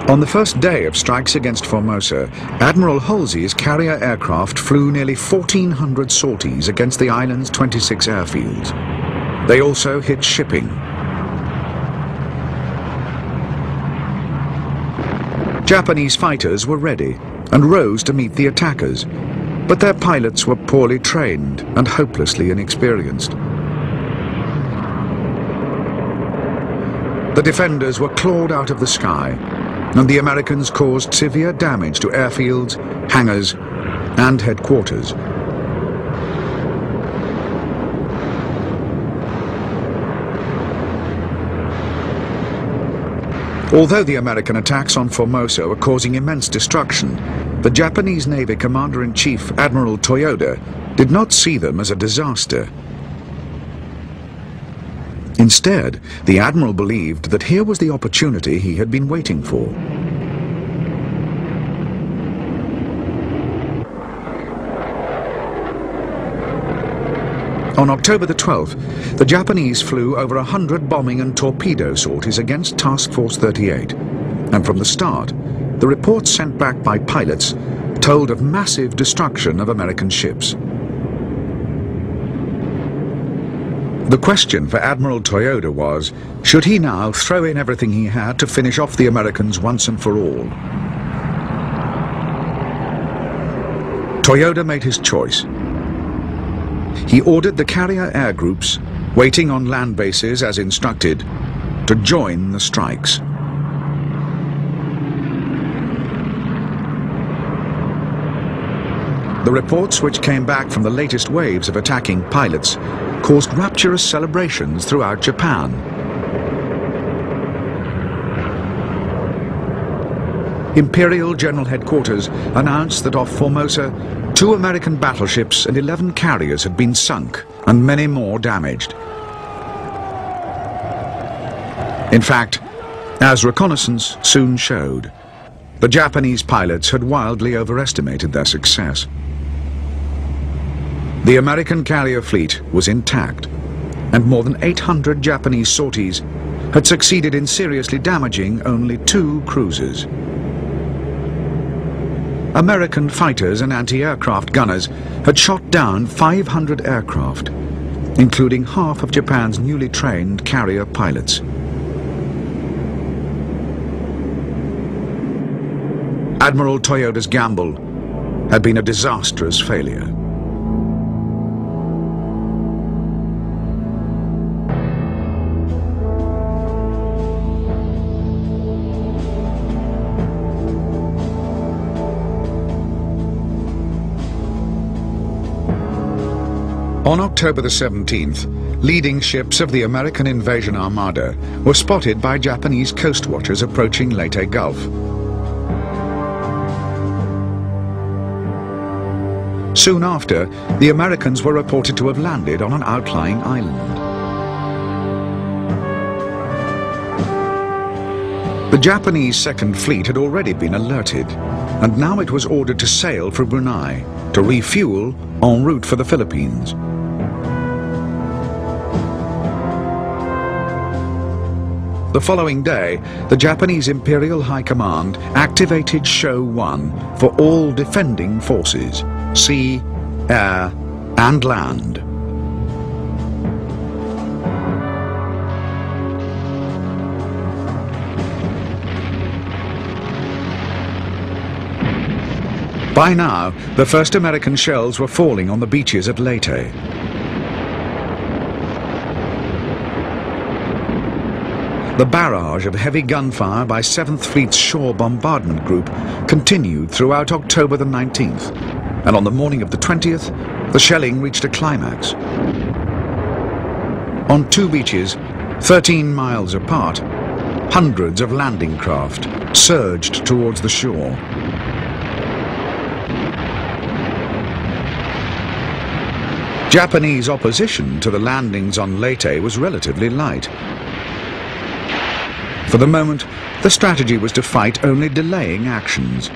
On the first day of strikes against Formosa, Admiral Halsey's carrier aircraft flew nearly 1,400 sorties against the island's 26 airfields. They also hit shipping. Japanese fighters were ready and rose to meet the attackers, but their pilots were poorly trained and hopelessly inexperienced. The defenders were clawed out of the sky, and the Americans caused severe damage to airfields, hangars, and headquarters. Although the American attacks on Formosa were causing immense destruction, the Japanese Navy Commander-in-Chief Admiral Toyoda did not see them as a disaster. Instead, the Admiral believed that here was the opportunity he had been waiting for. On October the 12th, the Japanese flew over 100 bombing and torpedo sorties against Task Force 38, and from the start, the reports sent back by pilots told of massive destruction of American ships. The question for Admiral Toyoda was, should he now throw in everything he had to finish off the Americans once and for all? Toyoda made his choice. He ordered the carrier air groups, waiting on land bases as instructed, to join the strikes. The reports which came back from the latest waves of attacking pilots caused rapturous celebrations throughout Japan. Imperial General Headquarters announced that off Formosa, 2 American battleships and 11 carriers had been sunk and many more damaged. In fact, as reconnaissance soon showed, the Japanese pilots had wildly overestimated their success. The American carrier fleet was intact, and more than 800 Japanese sorties had succeeded in seriously damaging only 2 cruisers. American fighters and anti-aircraft gunners had shot down 500 aircraft, including half of Japan's newly trained carrier pilots. Admiral Toyoda's gamble had been a disastrous failure. On October the 17th, leading ships of the American invasion armada were spotted by Japanese coast watchers approaching Leyte Gulf. Soon after, the Americans were reported to have landed on an outlying island. The Japanese Second Fleet had already been alerted, and now it was ordered to sail for Brunei to refuel en route for the Philippines. The following day, the Japanese Imperial High Command activated Show 1 for all defending forces, sea, air, and land. By now, the first American shells were falling on the beaches at Leyte. The barrage of heavy gunfire by 7th Fleet's Shore Bombardment Group continued throughout October the 19th, and on the morning of the 20th, the shelling reached a climax. On 2 beaches, 13 miles apart, hundreds of landing craft surged towards the shore. Japanese opposition to the landings on Leyte was relatively light. For the moment, the strategy was to fight only delaying actions.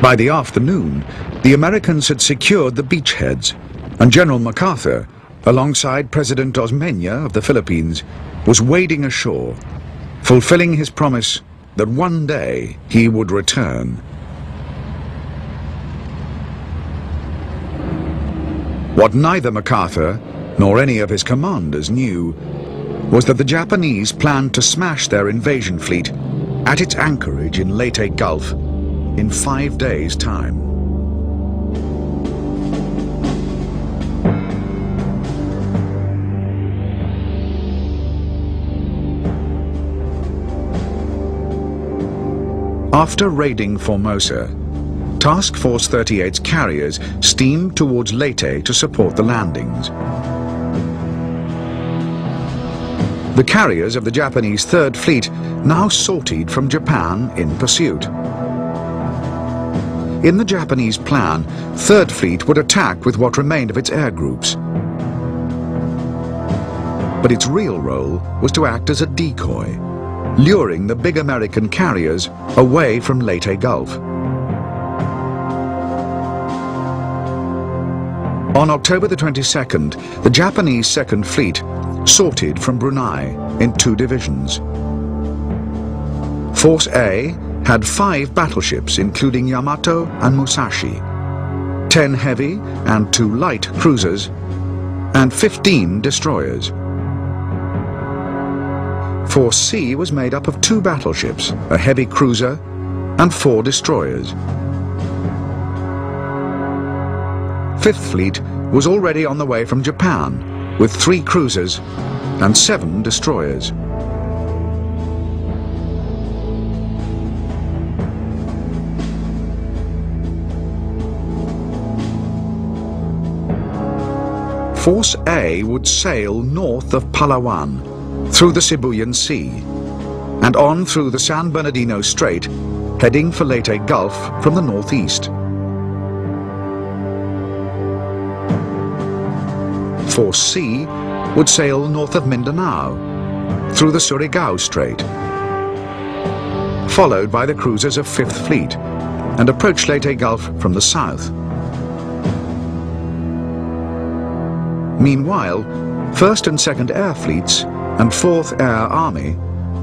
By the afternoon, the Americans had secured the beachheads, and General MacArthur, alongside President Osmeña of the Philippines, was wading ashore, fulfilling his promise that one day he would return. What neither MacArthur nor any of his commanders knew was that the Japanese planned to smash their invasion fleet at its anchorage in Leyte Gulf in 5 days' time. After raiding Formosa, Task Force 38's carriers steamed towards Leyte to support the landings. The carriers of the Japanese Third Fleet now sortied from Japan in pursuit. In the Japanese plan, Third Fleet would attack with what remained of its air groups. But its real role was to act as a decoy, luring the big American carriers away from Leyte Gulf. On October the 22nd, the Japanese Second Fleet sorted from Brunei in 2 divisions. Force A had 5 battleships, including Yamato and Musashi, 10 heavy and 2 light cruisers, and 15 destroyers. Force C was made up of 2 battleships, a heavy cruiser, and 4 destroyers. Fifth Fleet was already on the way from Japan, with 3 cruisers and 7 destroyers. Force A would sail north of Palawan, through the Sibuyan Sea, and on through the San Bernardino Strait, heading for Leyte Gulf from the northeast. Force C would sail north of Mindanao, through the Surigao Strait, followed by the cruisers of Fifth Fleet, and approach Leyte Gulf from the south. Meanwhile, 1st and 2nd Air Fleets and 4th Air Army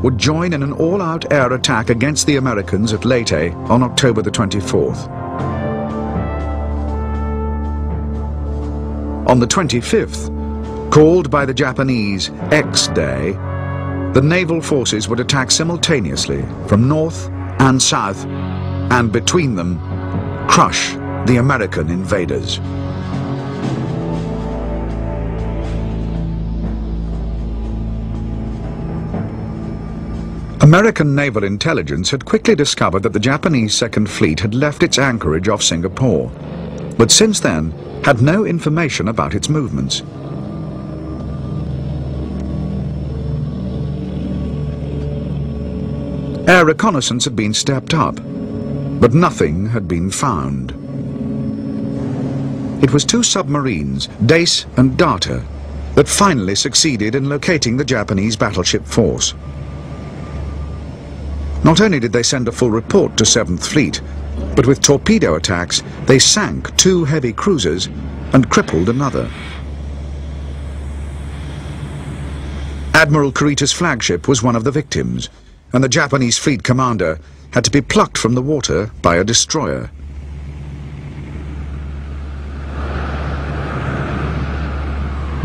would join in an all-out air attack against the Americans at Leyte on October the 24th. On the 25th, called by the Japanese X-Day, the naval forces would attack simultaneously from north and south, and between them, crush the American invaders. American naval intelligence had quickly discovered that the Japanese Second Fleet had left its anchorage off Singapore, but since then had no information about its movements. Air reconnaissance had been stepped up, but nothing had been found. It was 2 submarines, Dace and Data, that finally succeeded in locating the Japanese battleship force. Not only did they send a full report to 7th Fleet, but with torpedo attacks they sank 2 heavy cruisers and crippled another. Admiral Kurita's flagship was one of the victims, and the Japanese fleet commander had to be plucked from the water by a destroyer.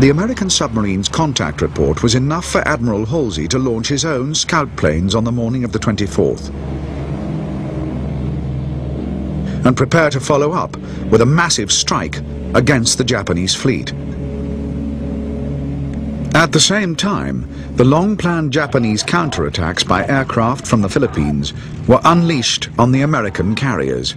The American submarine's contact report was enough for Admiral Halsey to launch his own scout planes on the morning of the 24th and prepare to follow up with a massive strike against the Japanese fleet. At the same time, the long-planned Japanese counterattacks by aircraft from the Philippines were unleashed on the American carriers.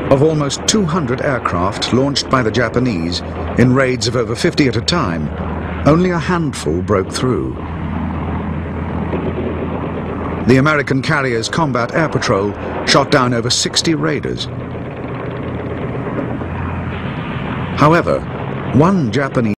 Of almost 200 aircraft launched by the Japanese in raids of over 50 at a time, only a handful broke through. The American carrier's combat air patrol shot down over 60 raiders. However, one Japanese